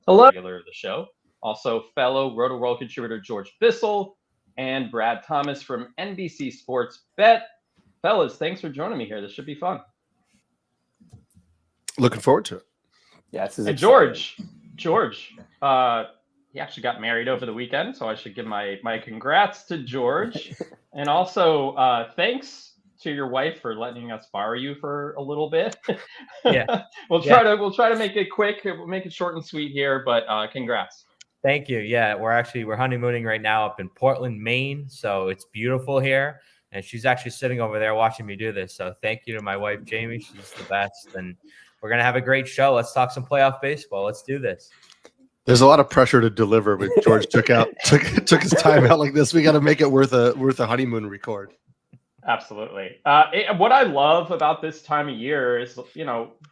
Hello, regular of the show. Also, fellow Roto World contributor George Bissell and Brad Thomas from NBC Sports Bet. Fellas, thanks for joining me here. This should be fun. Looking forward to it. Yeah, this is and exciting. George, he actually got married over the weekend, so I should give my congrats to George. And also, thanks to your wife for letting us borrow you for a little bit. Yeah. We'll try to make it quick. We'll make it short and sweet here, but congrats. Thank you. Yeah, we're honeymooning right now up in Portland, Maine. So it's beautiful here. And she's actually sitting over there watching me do this. So thank you to my wife, Jamie. She's the best. And we're going to have a great show. Let's talk some playoff baseball. Let's do this. There's a lot of pressure to deliver, but George took his time out like this. We got to make it worth a honeymoon record. Absolutely. What I love about this time of year is,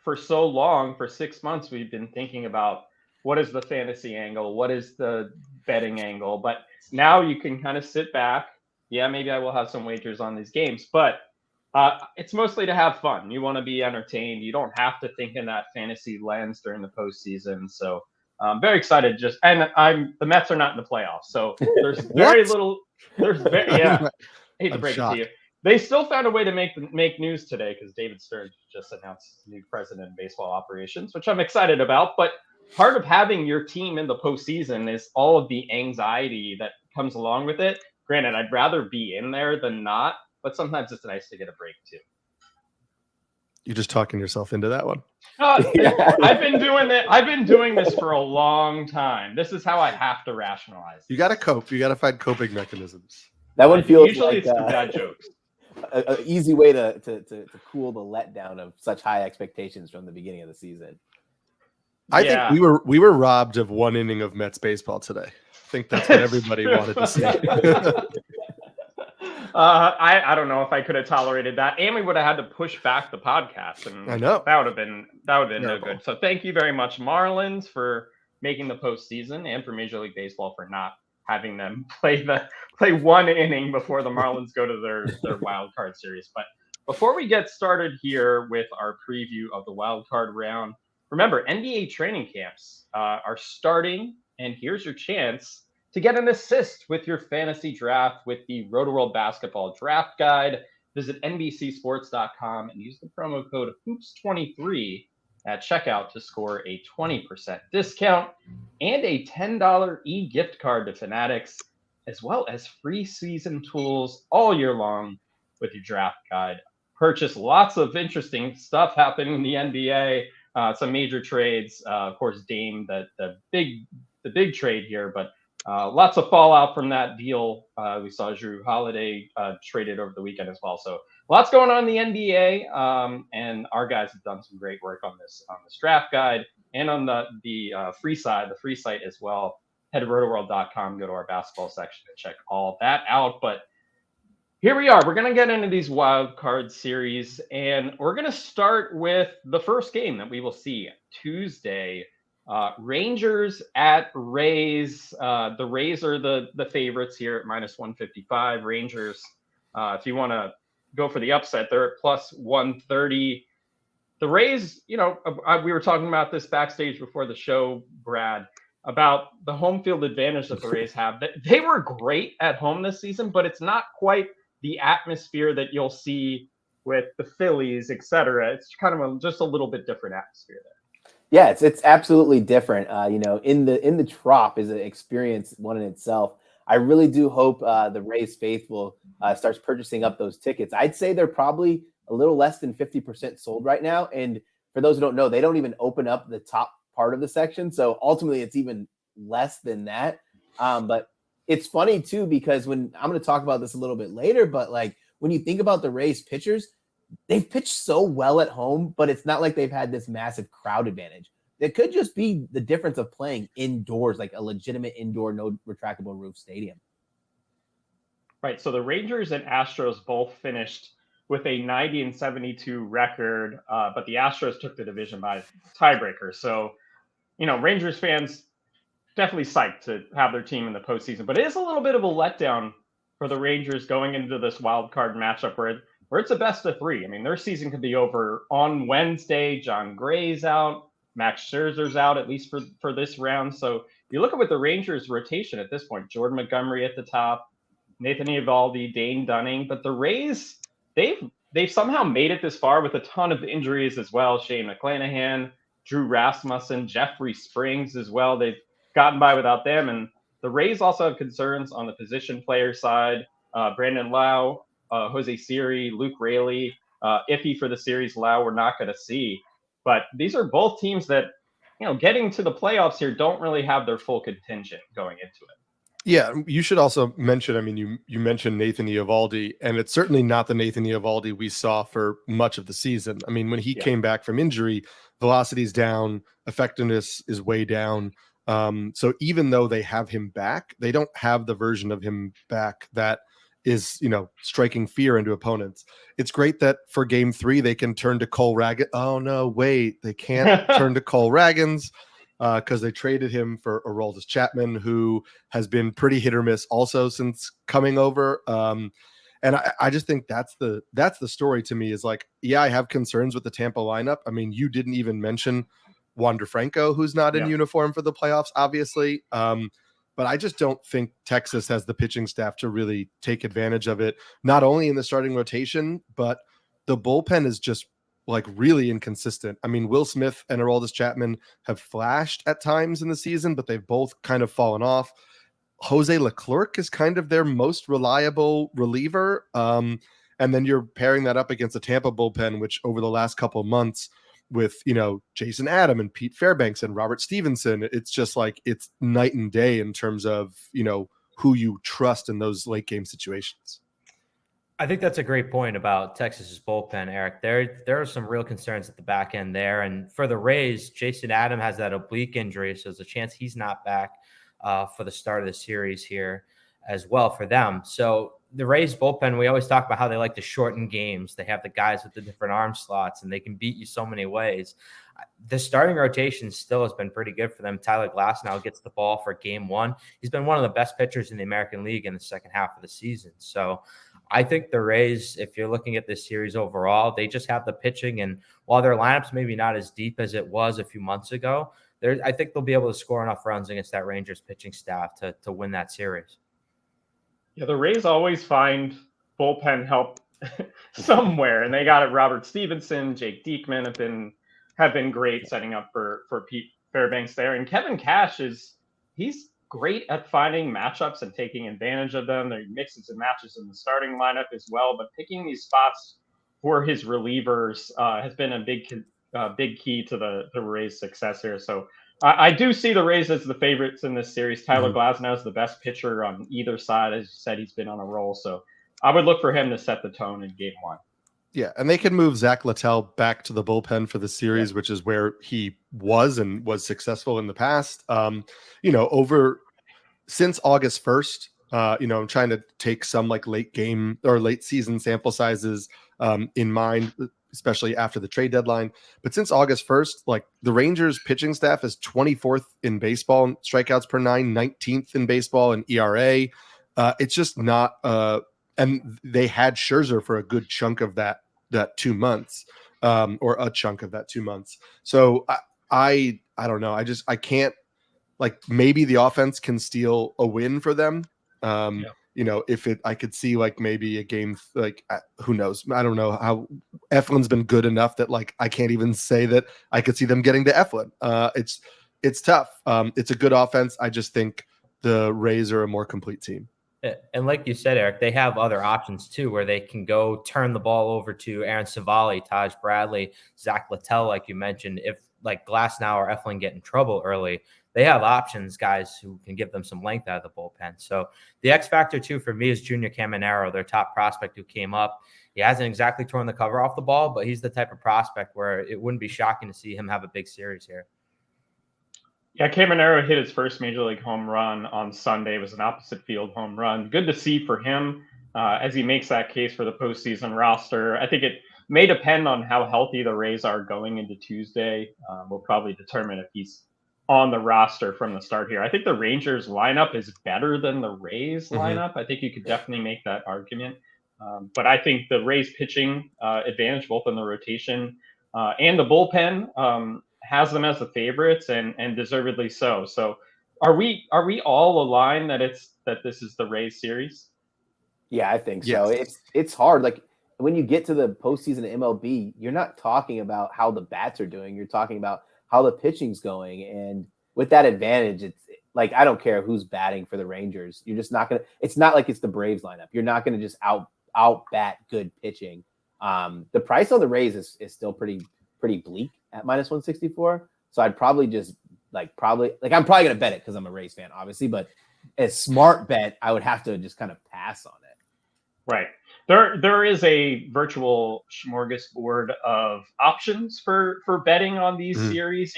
for so long, for 6 months, we've been thinking about what is the fantasy angle, what is the betting angle. But now you can kind of sit back. Yeah, maybe I will have some wagers on these games, but it's mostly to have fun. You want to be entertained. You don't have to think in that fantasy lens during the postseason. So I'm very excited. The Mets are not in the playoffs, so there's very little. I hate to break it to you. They still found a way to make news today because David Stern just announced new president of baseball operations, which I'm excited about. But part of having your team in the postseason is all of the anxiety that comes along with it. Granted, I'd rather be in there than not, but sometimes it's nice to get a break too. You're just talking yourself into that one. I've been doing this for a long time. This is how I have to rationalize. You got to cope. You got to find coping mechanisms. That one feels usually like it's the bad jokes. An easy way to cool the letdown of such high expectations from the beginning of the season. I think we were robbed of one inning of Mets baseball today. I think that's what everybody wanted to see. I don't know if I could have tolerated that, and we would have had to push back the podcast, and I know that would have been no good. So thank you very much, Marlins, for making the postseason, and for Major League Baseball for not having them play one inning before the Marlins go to their wild card series. But before we get started here with our preview of the wild card round, remember NBA training camps are starting, and here's your chance to get an assist with your fantasy draft with the Roto World Basketball Draft Guide. Visit NBCSports.com and use the promo code HOOPS23 at checkout to score a 20% discount and a $10 e-gift card to Fanatics, as well as free season tools all year long with your draft guide. Purchase lots of interesting stuff happening in the NBA, some major trades, of course, Dame, the big trade here, but lots of fallout from that deal. We saw Jrue Holiday traded over the weekend as well. So lots going on in the NBA, and our guys have done some great work on this draft guide and on the free site as well. Head to rotoworld.com, go to our basketball section and check all that out. But here we are. We're going to get into these wild card series, and we're going to start with the first game that we will see Tuesday. Rangers at Rays. The Rays are the favorites here at minus 155. Rangers, if you want to go for the upset, they're at plus 130. The Rays, we were talking about this backstage before the show, Brad, about the home field advantage that the Rays have. They were great at home this season, but it's not quite the atmosphere that you'll see with the Phillies, et cetera. It's kind of just a little bit different atmosphere there. Yeah, it's absolutely different. In the Trop is an experience one in itself. I really do hope the Rays faithful starts purchasing up those tickets. I'd say they're probably a little less than 50% sold right now. And for those who don't know, they don't even open up the top part of the section. So ultimately it's even less than that. But it's funny too, because when I'm going to talk about this a little bit later, but like when you think about the Rays pitchers, they've pitched so well at home, but it's not like they've had this massive crowd advantage. It could just be the difference of playing indoors, like a legitimate indoor, no retractable roof stadium. Right. So the Rangers and Astros both finished with a 90-72 record, but the Astros took the division by tiebreaker. So, Rangers fans definitely psyched to have their team in the postseason, but it is a little bit of a letdown for the Rangers going into this wild card matchup where it's a best of three. I mean, their season could be over on Wednesday. John Gray's out. Max Scherzer's out, at least for this round. So you look at what the Rangers' rotation at this point: Jordan Montgomery at the top, Nathan Eovaldi, Dane Dunning. But the Rays, they've somehow made it this far with a ton of injuries as well. Shane McClanahan, Drew Rasmussen, Jeffrey Springs as well. They've gotten by without them. And the Rays also have concerns on the position player side. Brandon Lau, Jose Siri, Luke Raley, iffy for the series. Lau we're not going to see. But these are both teams that, getting to the playoffs here don't really have their full contingent going into it. Yeah, you should also mention, I mean, you mentioned Nathan Eovaldi, and it's certainly not the Nathan Eovaldi we saw for much of the season. I mean, when he came back from injury, velocity's down, effectiveness is way down. So even though they have him back, they don't have the version of him back that is, striking fear into opponents. It's great that for game 3, they can turn to Cole Raggins. Oh no, wait, they can't turn to Cole Raggins because they traded him for Aroldis Chapman, who has been pretty hit or miss also since coming over. And I just think that's the story to me is like, yeah, I have concerns with the Tampa lineup. I mean, you didn't even mention Wander Franco, who's not in uniform for the playoffs, obviously. But I just don't think Texas has the pitching staff to really take advantage of it, not only in the starting rotation, but the bullpen is just like really inconsistent. I mean, Will Smith and Aroldis Chapman have flashed at times in the season, but they've both kind of fallen off. Jose Leclerc is kind of their most reliable reliever. And then you're pairing that up against a Tampa bullpen, which over the last couple of months with, Jason Adam and Pete Fairbanks and Robert Stevenson, it's just like it's night and day in terms of, who you trust in those late game situations. I think that's a great point about Texas's bullpen, Eric. There are some real concerns at the back end there. And for the Rays, Jason Adam has that oblique injury, so there's a chance he's not back for the start of the series here as well for them. So the Rays bullpen, we always talk about how they like to shorten games. They have the guys with the different arm slots, and they can beat you so many ways. The starting rotation still has been pretty good for them. Tyler Glasnow gets the ball for game 1. He's been one of the best pitchers in the American League in the second half of the season. So I think the Rays, if you're looking at this series overall, they just have the pitching. And while their lineup's maybe not as deep as it was a few months ago, I think they'll be able to score enough runs against that Rangers pitching staff to win that series. Yeah, the Rays always find bullpen help somewhere, and they got it. Robert Stevenson, Jake Diekman have been great setting up for Pete Fairbanks there. And Kevin Cash he's great at finding matchups and taking advantage of them. He mixes and matches in the starting lineup as well, but picking these spots for his relievers has been a big key to the Rays' success here. So I do see the Rays as the favorites in this series. Tyler Glasnow is the best pitcher on either side. As you said, he's been on a roll. So I would look for him to set the tone in game 1. Yeah, and they can move Zach Littell back to the bullpen for the series, which is where he was successful in the past. Since August 1st, I'm trying to take some like late game or late season sample sizes in mind, especially after the trade deadline. But since August 1st, like the Rangers pitching staff is 24th in baseball in strikeouts per 9, 19th in baseball in ERA. It's just not, and they had Scherzer for a good chunk of that 2 months, or a chunk of that 2 months. So I don't know. I can't, like, maybe the offense can steal a win for them. I could see like maybe a game, like who knows? I don't know how Eflin's been good enough that like I can't even say that I could see them getting to Eflin. It's tough. It's a good offense. I just think the Rays are a more complete team. And like you said, Eric, they have other options too, where they can go turn the ball over to Aaron Savali, Taj Bradley, Zach Littell, like you mentioned. If like Glasnow or Eflin get in trouble early, they have options, guys who can give them some length out of the bullpen. So the X factor too for me is Junior Caminero, their top prospect who came up. He hasn't exactly torn the cover off the ball, but he's the type of prospect where it wouldn't be shocking to see him have a big series here. Yeah, Caminero hit his first major league home run on Sunday. It was an opposite field home run. Good to see for him as he makes that case for the postseason roster. I think it may depend on how healthy the Rays are going into Tuesday. We'll probably determine if he's on the roster from the start here. I think the Rangers lineup is better than the Rays lineup. I think you could definitely make that argument. But I think the Rays pitching advantage, both in the rotation and the bullpen, has them as the favorites, and deservedly so. So are we all aligned that this is the Rays series? Yeah, I think Yes. so. It's hard. Like when you get to the postseason of MLB, you're not talking about how the bats are doing. You're talking about how the pitching's going. And with that advantage, it's like, I don't care who's batting for the Rangers. You're just not going to, it's not like it's the Braves lineup. You're not going to just out bat good pitching. The price on the Rays is still pretty bleak at -164. So I'd probably just I'm probably going to bet it because I'm a Rays fan, obviously, but a smart bet, I would have to just kind of pass on it. Right. There is a virtual smorgasbord of options for betting on these series.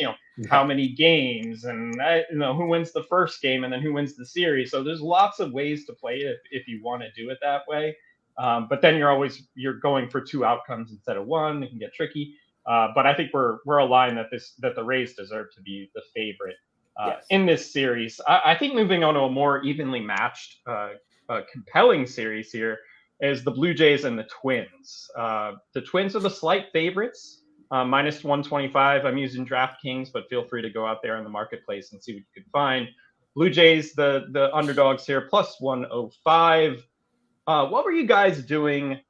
How many games, and who wins the first game, and then who wins the series. So there's lots of ways to play it if you want to do it that way. But then you're going for two outcomes instead of one. It can get tricky. But I think we're aligned that the Rays deserve to be the favorite in this series. I think moving on to a more evenly matched, compelling series here is the Blue Jays and the Twins. The Twins are the slight favorites, -125. I'm using DraftKings, but feel free to go out there in the marketplace and see what you can find. Blue Jays, the underdogs here, +105. What were you guys doing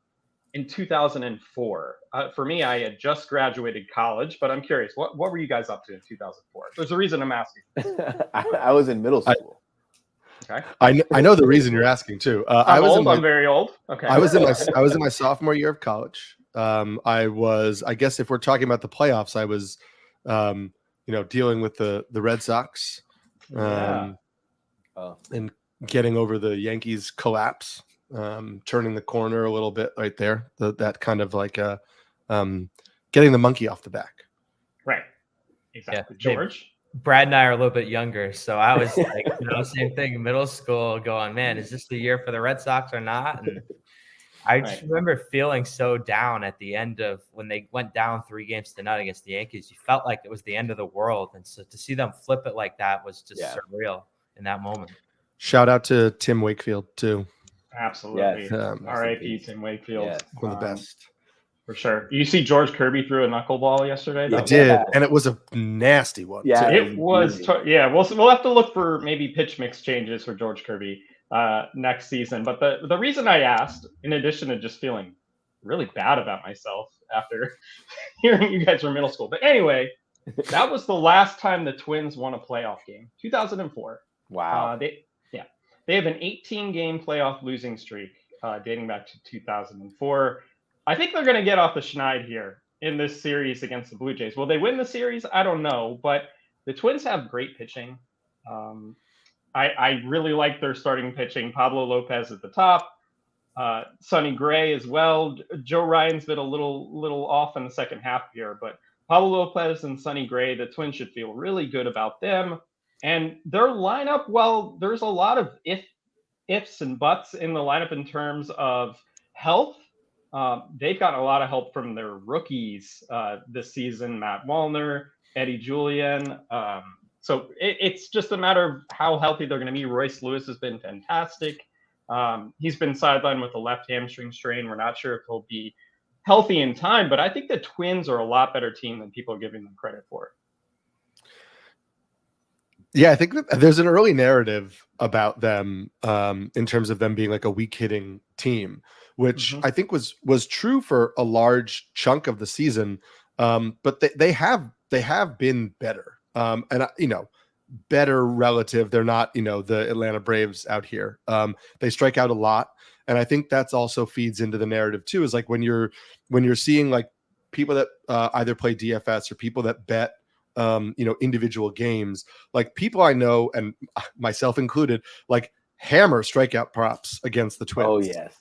in 2004? For me, I had just graduated college, but I'm curious, what were you guys up to in 2004? There's a reason I'm asking. I was in middle school. Okay. I know the reason you're asking too. I'm very old. Okay. I was in my sophomore year of college. I guess if we're talking about the playoffs, I was, dealing with the Red Sox, and getting over the Yankees collapse, turning the corner a little bit right there. That kind of like getting the monkey off the back. Right. Exactly. Yeah. George. Brad and I are a little bit younger, so I was like, same thing, middle school, going, man, is this the year for the Red Sox or not? And I just remember feeling so down at the end of when they went down 3-0 against the Yankees. You felt like it was the end of the world, and so to see them flip it like that was just surreal in that moment. Shout out to Tim Wakefield too. Absolutely. Yes. R.I.P. Tim Wakefield. Yeah, one of the best. For sure. You see George Kirby threw a knuckleball yesterday? I did, and it was a nasty one. Yeah, it was. We'll have to look for maybe pitch mix changes for George Kirby next season. But the reason I asked, in addition to just feeling really bad about myself after hearing you guys were middle school, but anyway, that was the last time the Twins won a playoff game, 2004. Wow. They have an 18-game playoff losing streak dating back to 2004. I think they're going to get off the schneid here in this series against the Blue Jays. Will they win the series? I don't know, but the Twins have great pitching. I really like their starting pitching. Pablo Lopez at the top, Sonny Gray as well. Joe Ryan's been a little off in the second half here, but Pablo Lopez and Sonny Gray, the Twins should feel really good about them. And their lineup, well, there's a lot of ifs and buts in the lineup in terms of health. They've gotten a lot of help from their rookies this season, Matt Wallner, Eddie Julian. So it's just a matter of how healthy they're going to be. Royce Lewis has been fantastic. He's been sidelined with a left hamstring strain. We're not sure if he'll be healthy in time, but I think the Twins are a lot better team than people are giving them credit for. Yeah, I think that there's an early narrative about them in terms of them being like a weak hitting team, which I think was true for a large chunk of the season. But they have been better, and better relative. They're not the Atlanta Braves out here. They strike out a lot, and I think that's also feeds into the narrative too. Is like when you're seeing like people that either play DFS or people that bet individual games, like people I know and myself included, like hammer strikeout props against the Twins. Oh yes.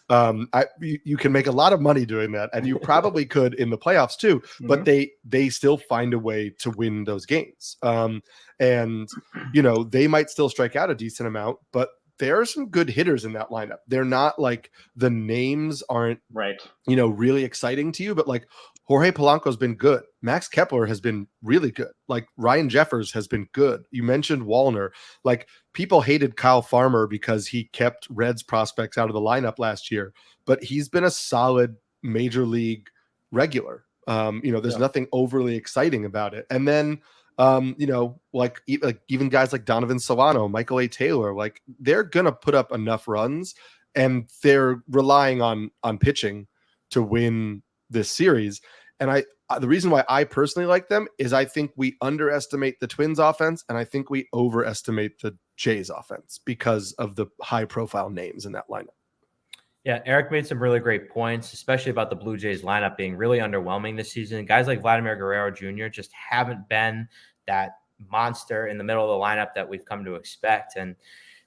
You can make a lot of money doing that, and you probably could in the playoffs too, but they still find a way to win those games. And they might still strike out a decent amount, but there are some good hitters in that lineup. They're not like the names aren't really exciting to you, but like Jorge Polanco's been good. Max Kepler has been really good. Like Ryan Jeffers has been good. You mentioned Wallner. Like people hated Kyle Farmer because he kept Reds prospects out of the lineup last year, but he's been a solid major league regular. There's nothing overly exciting about it. And then, like even guys like Donovan Solano, Michael A. Taylor, like they're going to put up enough runs, and they're relying on pitching to win this series. And the reason why I personally like them is I think we underestimate the Twins offense, and I think we overestimate the Jays offense because of the high profile names in that lineup. Yeah, Eric made some really great points, especially about the Blue Jays lineup being really underwhelming this season. Guys like Vladimir Guerrero Jr. just haven't been that monster in the middle of the lineup that we've come to expect. And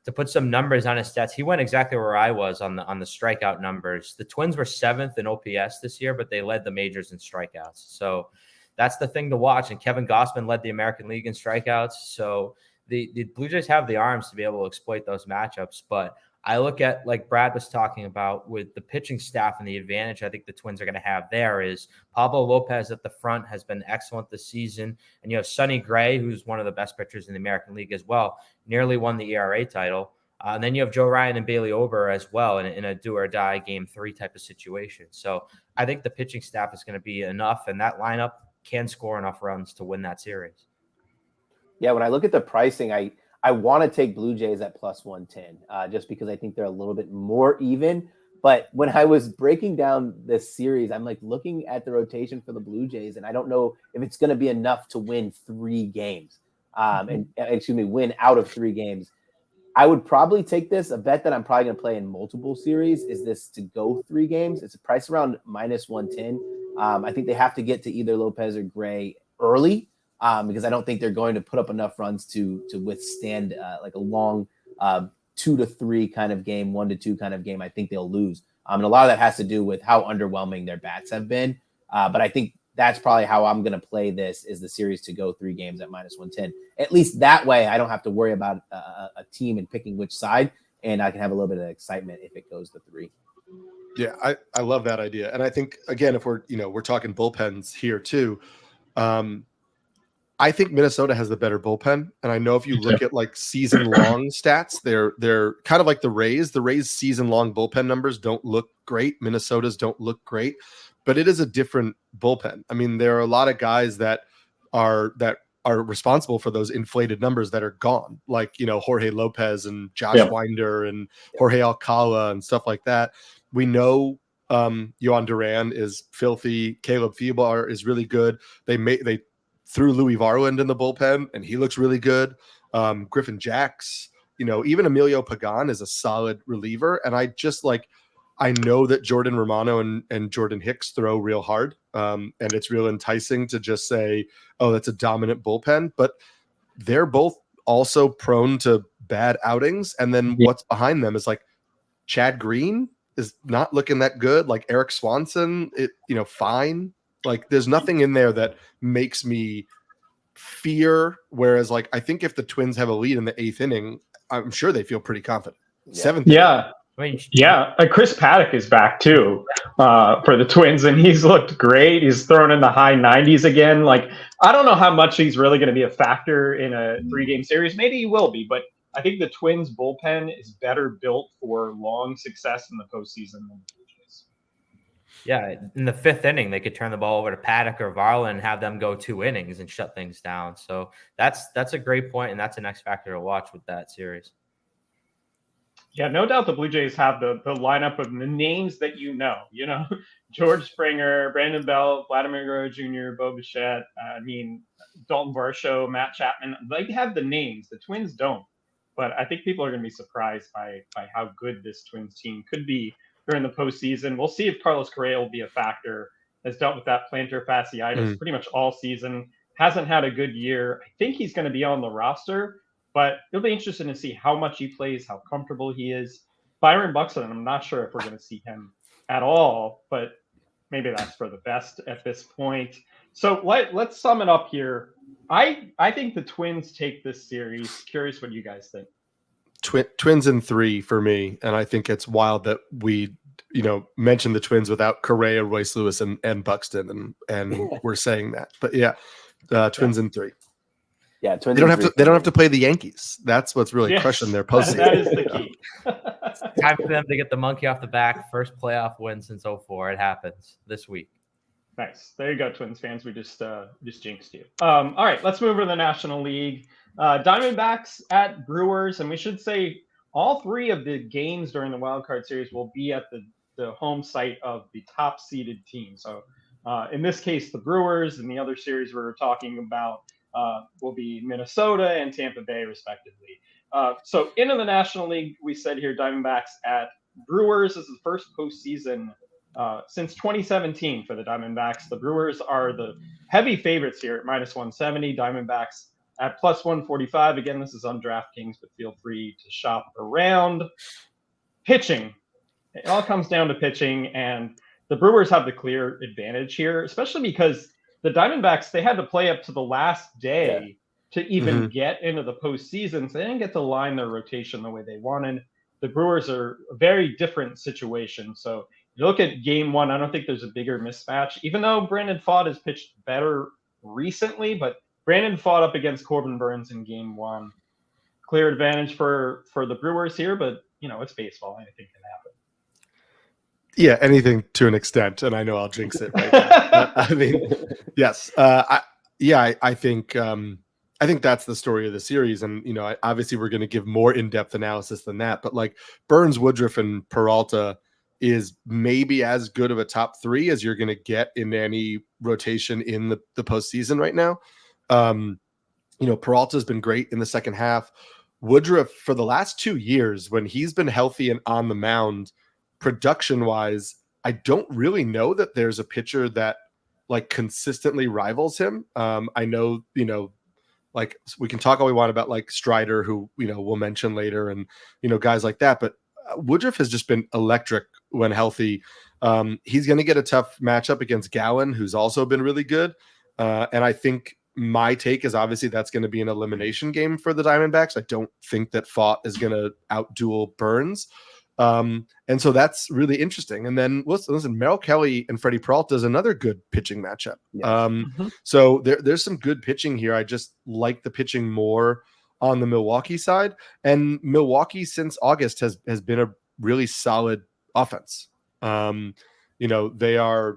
to put some numbers on his stats, he went exactly where I was on the strikeout numbers. The Twins were 7th in OPS this year, but they led the majors in strikeouts. So that's the thing to watch. And Kevin Gossman led the American League in strikeouts. So the Blue Jays have the arms to be able to exploit those matchups. But I look at, like Brad was talking about, with the pitching staff, and the advantage I think the Twins are going to have there is Pablo Lopez at the front has been excellent this season. And you have Sonny Gray, who's one of the best pitchers in the American League as well, nearly won the ERA title. And then you have Joe Ryan and Bailey Ober as well in a do or die game 3 type of situation. So I think the pitching staff is going to be enough, and that lineup can score enough runs to win that series. Yeah, when I look at the pricing, I want to take Blue Jays at plus 110 just because I think they're a little bit more even. But when I was breaking down this series, I'm like looking at the rotation for the Blue Jays, and I don't know if it's going to be enough to win 3 games win out of 3 games. I would probably take this. A bet that I'm probably going to play in multiple series is this to go 3 games. It's a price around minus 110. I think they have to get to either Lopez or Gray early. Because I don't think they're going to put up enough runs to withstand like a long 2 to 3 kind of game, 1 to 2 kind of game. I think they'll lose. And a lot of that has to do with how underwhelming their bats have been. But I think that's probably how I'm going to play this, is the series to go 3 games at minus 110. At least that way, I don't have to worry about a team and picking which side, and I can have a little bit of excitement if it goes to 3. Yeah, I love that idea. And I think, again, if we're talking bullpens here too, I think Minnesota has the better bullpen. And I know if you look at like season long stats, they're kind of like the Rays. The Rays season long bullpen numbers don't look great. Minnesota's don't look great, but it is a different bullpen. I mean, there are a lot of guys that are responsible for those inflated numbers that are gone, like, Jorge Lopez and Josh Winder and Jorge Alcala and stuff like that. We know Yohan Duran is filthy. Caleb Thielbar is really good. They threw Louis Varland in the bullpen, and he looks really good. Griffin Jacks, even Emilio Pagan is a solid reliever. And I know that Jordan Romano and Jordan Hicks throw real hard. And it's real enticing to just say, oh, that's a dominant bullpen, but they're both also prone to bad outings. And then what's behind them is like Chad Green is not looking that good. Like Eric Swanson, fine. Like there's nothing in there that makes me fear. Whereas like, I think if the Twins have a lead in the 8th inning, I'm sure they feel pretty confident. 7th. Yeah. Chris Paddock is back too for the Twins, and he's looked great. He's thrown in the high 90s again. Like, I don't know how much he's really going to be a factor in a 3-game series. Maybe he will be, but I think the Twins bullpen is better built for long success in the postseason than the Blue Jays. Yeah, in the 5th inning, they could turn the ball over to Paddock or Varland and have them go 2 innings and shut things down. So that's a great point, and that's an X factor to watch with that series. Yeah, no doubt the Blue Jays have the lineup of the names that George Springer, Brandon Belt, Vladimir Guerrero Jr., Bo Bichette, Dalton Varsho, Matt Chapman. They have the names. The Twins don't. But I think people are going to be surprised by how good this Twins team could be during the postseason. We'll see if Carlos Correa will be a factor. Has dealt with that plantar fasciitis pretty much all season. Hasn't had a good year. I think he's going to be on the roster, but it'll be interesting to see how much he plays, how comfortable he is. Byron Buxton, I'm not sure if we're going to see him at all, but maybe that's for the best at this point. So let's sum it up here. I think the Twins take this series. Curious what you guys think. Twins in 3 for me, and I think it's wild that we mentioned the Twins without Correa, Royce Lewis, and Buxton, and we're saying that. But Twins in 3. Yeah, Twins. They don't have to play the Yankees. That's what's really crushing their postseason. That is the key. Time for them to get the monkey off the back. First playoff win since 2004. It happens this week. Nice. There you go, Twins fans. We just jinxed you. All right, let's move over to the National League. Diamondbacks at Brewers, and we should say all three of the games during the Wild Card Series will be at the home site of the top seeded team. So in this case, the Brewers, and the other series we're talking about will be Minnesota and Tampa Bay, respectively. So into the National League, we said here Diamondbacks at Brewers. This is the first postseason since 2017 for the Diamondbacks. The Brewers are the heavy favorites here at -170. Diamondbacks at +145. Again, this is on DraftKings, but feel free to shop around. Pitching. It all comes down to pitching, and the Brewers have the clear advantage here, especially because the Diamondbacks, they had to play up to the last day to even get into the postseason. So they didn't get to line their rotation the way they wanted. The Brewers are a very different situation. So you look at game one, I don't think there's a bigger mismatch, even though Brandon Pfaadt has pitched better recently, but Brandon fought up against Corbin Burnes in game one. Clear advantage for the Brewers here, but it's baseball. Anything can happen. Yeah, anything to an extent, and I know I'll jinx it right now. I mean, yes. I think that's the story of the series, and obviously we're going to give more in-depth analysis than that, but like Burnes, Woodruff, and Peralta is maybe as good of a top three as you're going to get in any rotation in the postseason right now. Peralta's been great in the second half. Woodruff, for the last 2 years, when he's been healthy and on the mound, production-wise, I don't really know that there's a pitcher that like consistently rivals him. I know, like we can talk all we want about like Strider, who we'll mention later, and guys like that, but Woodruff has just been electric when healthy. He's going to get a tough matchup against Gowan, who's also been really good. And I think my take is obviously that's going to be an elimination game for the Diamondbacks. I don't think that Pfaadt is going to outduel Burnes. And so that's really interesting. And then listen, Merrill Kelly and Freddie Peralta is another good pitching matchup. So there's some good pitching here. I just like the pitching more on the Milwaukee side, and Milwaukee since August has been a really solid offense. They are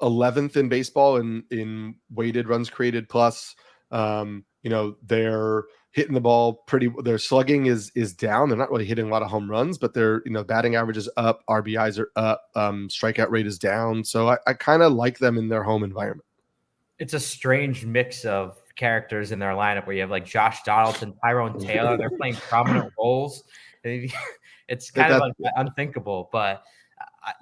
11th in baseball in weighted runs created plus. They're hitting the ball their slugging is down. They're not really hitting a lot of home runs, but their batting average is up, RBIs are up, strikeout rate is down. So I kind of like them in their home environment. It's a strange mix of characters in their lineup where you have like Josh Donaldson, Tyrone Taylor. They're playing prominent roles. It's kind of unthinkable, but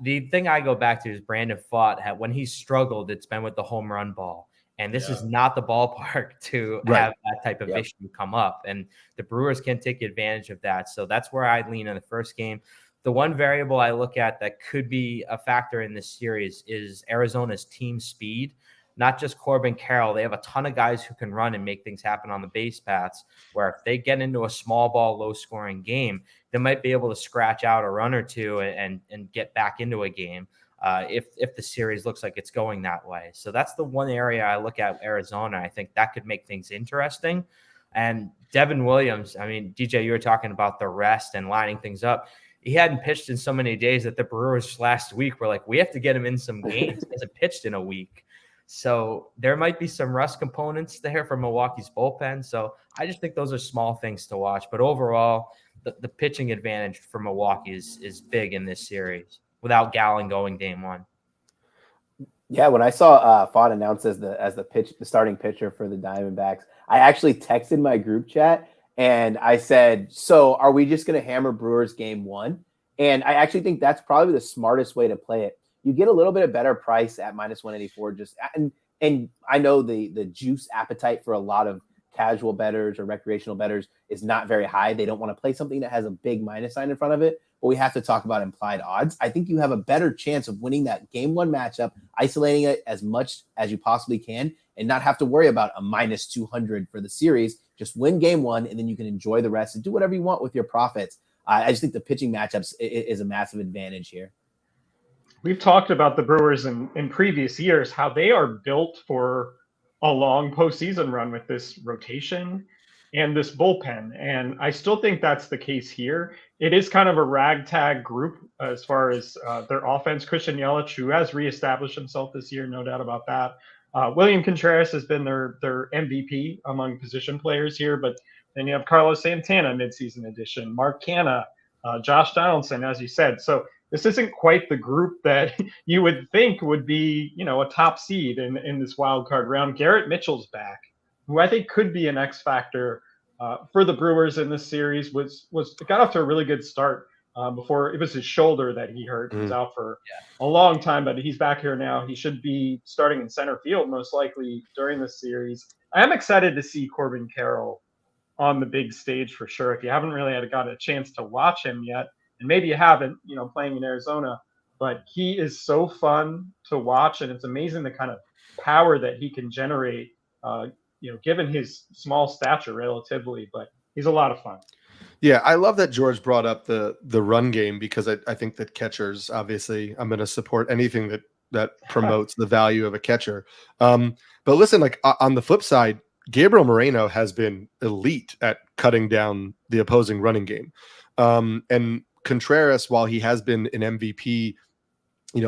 the thing I go back to is Brandon Pfaadt. When he struggled, it's been with the home run ball. And this is not the ballpark to have that type of issue come up. And the Brewers can take advantage of that. So that's where I lean in the first game. The one variable I look at that could be a factor in this series is Arizona's team speed. Not just Corbin Carroll. They have a ton of guys who can run and make things happen on the base paths, where if they get into a small ball, low scoring game, they might be able to scratch out a run or two and get back into a game. If the series looks like it's going that way. So that's the one area I look at Arizona. I think that could make things interesting. And Devin Williams, I mean, DJ, you were talking about the rest and lining things up. He hadn't pitched in so many days that the Brewers last week were like, we have to get him in some games. He hasn't pitched in a week. So there might be some rust components there for Milwaukee's bullpen. So I just think those are small things to watch. But overall, the pitching advantage for Milwaukee is big in this series without Gallen going game one. Yeah, when I saw Pfaadt announced as the starting pitcher for the Diamondbacks, I actually texted my group chat and I said, so are we just going to hammer Brewers game one? And I actually think that's probably the smartest way to play it. You get a little bit of better price at -184. And I know the juice appetite for a lot of casual bettors or recreational bettors is not very high. They don't want to play something that has a big minus sign in front of it. But we have to talk about implied odds. I think you have a better chance of winning that game one matchup, isolating it as much as you possibly can, and not have to worry about a -200 for the series. Just win game one, and then you can enjoy the rest and do whatever you want with your profits. I just think the pitching matchups is a massive advantage here. We've talked about the Brewers in previous years, how they are built for a long postseason run with this rotation. and this bullpen. And I still think that's the case here. It is kind of a ragtag group as far as their offense. Christian Yelich, who has reestablished himself this year, no doubt about that. William Contreras has been their MVP among position players here, but then you have Carlos Santana, midseason addition, Mark Canha, Josh Donaldson, as you said. So this isn't quite the group that you would think would be, a top seed in this wild card round. Garrett Mitchell's back, who I think could be an X factor for the Brewers in this series. Got off to a really good start before it was his shoulder that he hurt. He was out for a long time, but he's back here now. He should be starting in center field most likely during this series. I am excited to see Corbin Carroll on the big stage for sure. If you haven't really got a chance to watch him yet, and maybe you haven't, playing in Arizona, but he is so fun to watch, and it's amazing the kind of power that he can generate, given his small stature relatively, but he's a lot of fun. Yeah, I love that George brought up the run game, because I think that catchers, obviously, I'm going to support anything that promotes the value of a catcher. But listen, like on the flip side, Gabriel Moreno has been elite at cutting down the opposing running game. And Contreras, while he has been an MVP,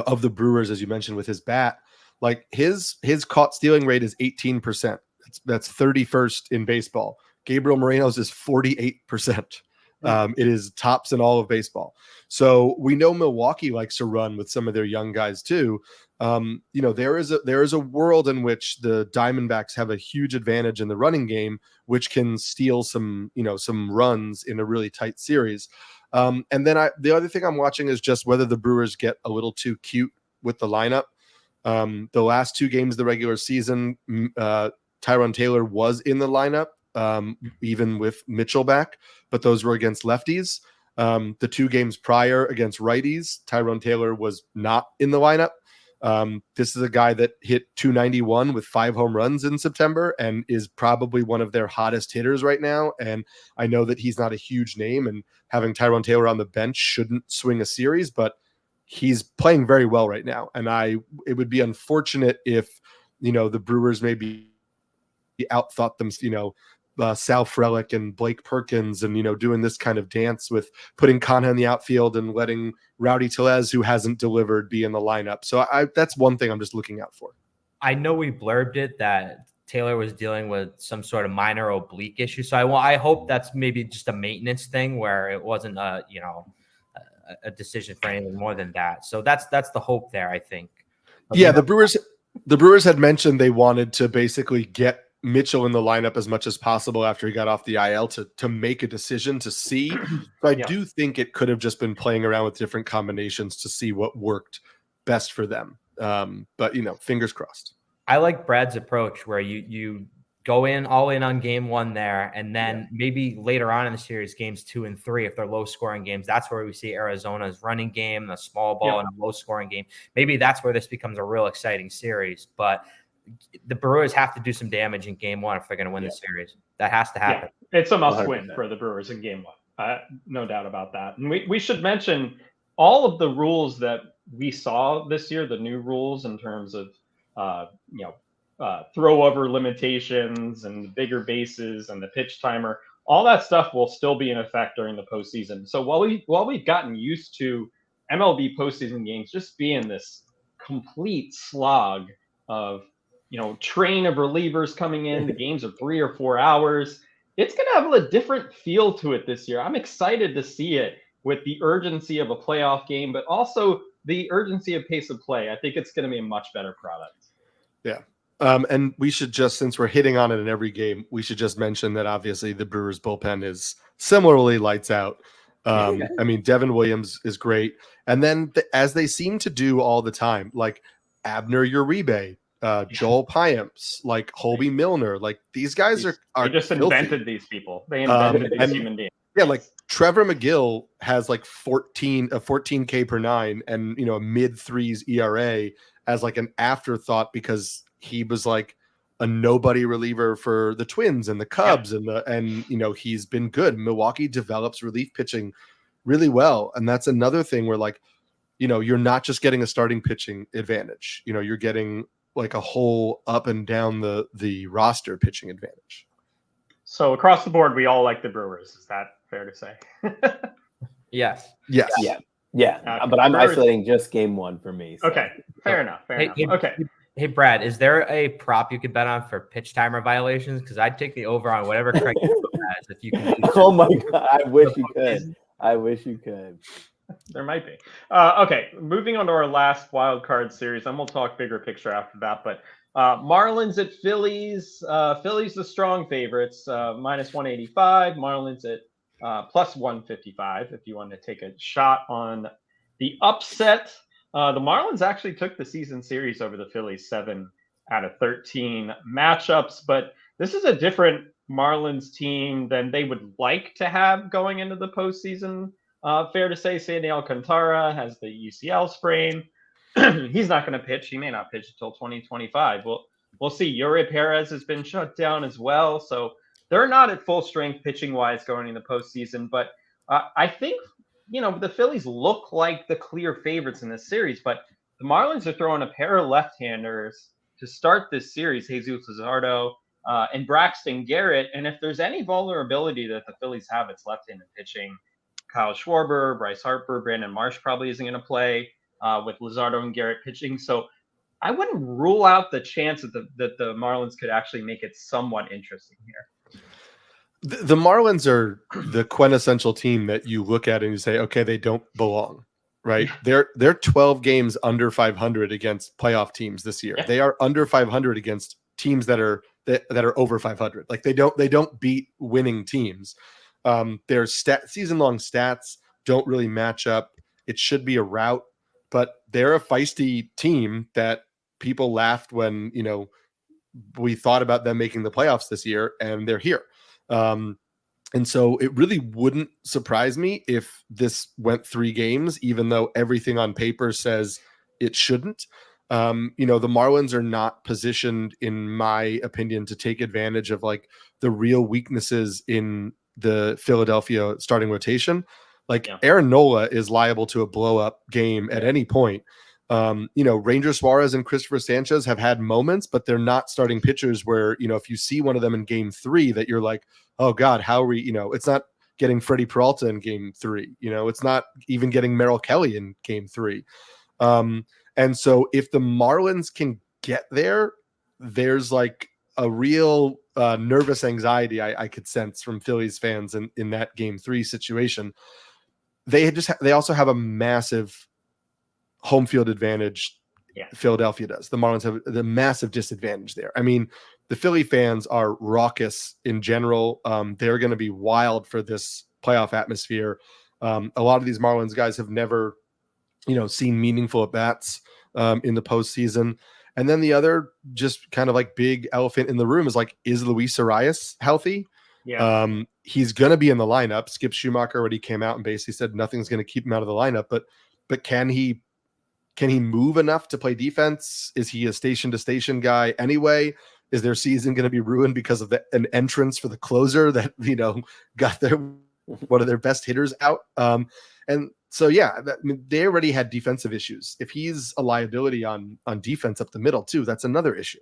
of the Brewers, as you mentioned, with his bat, like his caught stealing rate is 18%. That's 31st in baseball. Gabriel Moreno's is 48%. It is tops in all of baseball. So we know Milwaukee likes to run with some of their young guys too. There is a world in which the Diamondbacks have a huge advantage in the running game, which can steal some runs in a really tight series. And then the other thing I'm watching is just whether the Brewers get a little too cute with the lineup. The last two games of the regular season, Tyrone Taylor was in the lineup, even with Mitchell back, but those were against lefties. The two games prior against righties, Tyrone Taylor was not in the lineup. This is a guy that hit 291 with 5 home runs in September and is probably one of their hottest hitters right now. And I know that he's not a huge name, and having Tyrone Taylor on the bench shouldn't swing a series, but he's playing very well right now. And it would be unfortunate if, the Brewers maybe outthought them, Sal Frelick and Blake Perkins and, doing this kind of dance with putting Canha in the outfield and letting Rowdy Tellez, who hasn't delivered, be in the lineup. So that's one thing I'm just looking out for. I know we blurbed it that Taylor was dealing with some sort of minor oblique issue. So I hope that's maybe just a maintenance thing where it wasn't a decision for anything more than that. So that's the hope there, I think. Yeah, the Brewers had mentioned they wanted to basically get Mitchell in the lineup as much as possible after he got off the IL to make a decision to see. So I do think it could have just been playing around with different combinations to see what worked best for them. But fingers crossed. I like Brad's approach where you go all in on game 1 there, and then maybe later on in the series, games 2 and 3, if they're low scoring games, that's where we see Arizona's running game, the small ball and low scoring game. Maybe that's where this becomes a real exciting series, but the Brewers have to do some damage in game 1 if they're going to win the series. That has to happen. Yeah. It's a must win for the Brewers in game 1. No doubt about that. And we should mention all of the rules that we saw this year, the new rules in terms of, throw over limitations and the bigger bases and the pitch timer, all that stuff will still be in effect during the postseason. So while we've gotten used to MLB postseason games just being this complete slog of, train of relievers coming in, the games are 3 or 4 hours, it's going to have a different feel to it this year. I'm excited to see it with the urgency of a playoff game, but also the urgency of pace of play. I think it's going to be a much better product. Yeah. And we should just, since we're hitting on it in every game, we should just mention that obviously the Brewers bullpen is similarly lights out. Devin Williams is great. And then as they seem to do all the time, like Abner Uribe, Joel Payamps, like Holby Milner, like these guys are they just filthy. Invented these people. They invented these human beings. Yeah, like Trevor McGill has like 14K per 9 and a mid-3s ERA as like an afterthought because he was like a nobody reliever for the Twins and the Cubs and he's been good. Milwaukee develops relief pitching really well, and that's another thing where like you're not just getting a starting pitching advantage. You're getting like a whole up and down the roster pitching advantage. So across the board, we all like the Brewers. Is that fair to say? Yes. Yeah. Okay. But I'm Brewers. isolating just game 1 for me. So. Okay, fair enough. Okay. Hey, Brad, is there a prop you could bet on for pitch timer violations? Because I'd take the over on whatever Craig has if you can. Oh my God! I wish you could. There might be. Okay, moving on to our last wild card series, and we'll talk bigger picture after that. But Marlins at Phillies. Phillies the strong favorites, minus 185. Marlins at plus 155. If you want to take a shot on the upset. The Marlins actually took the season series over the Phillies 7 out of 13 matchups, but this is a different Marlins team than they would like to have going into the postseason. Fair to say, Sandy Alcantara has the UCL sprain. He's not going to pitch. He may not pitch until 2025. We'll see. Yuri Perez has been shut down as well, so they're not at full strength pitching-wise going into the postseason, but I think the Phillies look like the clear favorites in this series, but the Marlins are throwing a pair of left-handers to start this series, Jesus Luzardo and Braxton Garrett. And if there's any vulnerability that the Phillies have, it's left-handed pitching. Kyle Schwarber, Bryce Harper, Brandon Marsh probably isn't going to play with Luzardo and Garrett pitching. So I wouldn't rule out the chance that the Marlins could actually make it somewhat interesting here. The Marlins are the quintessential team that you look at and you say, okay, they don't belong, right? They're 12 games under 500 against playoff teams this year. Yeah. They are under 500 against teams that are over 500. Like they don't beat winning teams. Their season-long stats don't really match up. It should be a rout, but they're a feisty team that people laughed when, we thought about them making the playoffs this year, and they're here. And so it really wouldn't surprise me if this went 3 games, even though everything on paper says it shouldn't. The Marlins are not positioned, in my opinion, to take advantage of like the real weaknesses in the Philadelphia starting rotation. Aaron Nola is liable to a blow up game at any point. Ranger Suarez and Christopher Sanchez have had moments, but they're not starting pitchers where, if you see one of them in game 3 that you're like, oh God, how are we, it's not getting Freddie Peralta in game 3, it's not even getting Merrill Kelly in game 3. And so if the Marlins can get there, there's like a real nervous anxiety I could sense from Phillies fans in that game 3 situation. They also have a massive home field advantage. Yeah. Philadelphia does. The Marlins have the massive disadvantage there. I mean, the Philly fans are raucous in general. They're going to be wild for this playoff atmosphere. A lot of these Marlins guys have never, seen meaningful at bats in the postseason. And then the other just kind of like big elephant in the room is like, is Luis Arias healthy? Yeah. He's going to be in the lineup. Skip Schumacher already came out and basically said nothing's going to keep him out of the lineup, but can he move enough to play defense? Is he a station-to-station guy anyway? Is their season going to be ruined because of an entrance for the closer that, got one of their best hitters out? And so, they already had defensive issues. If he's a liability on defense up the middle too, that's another issue.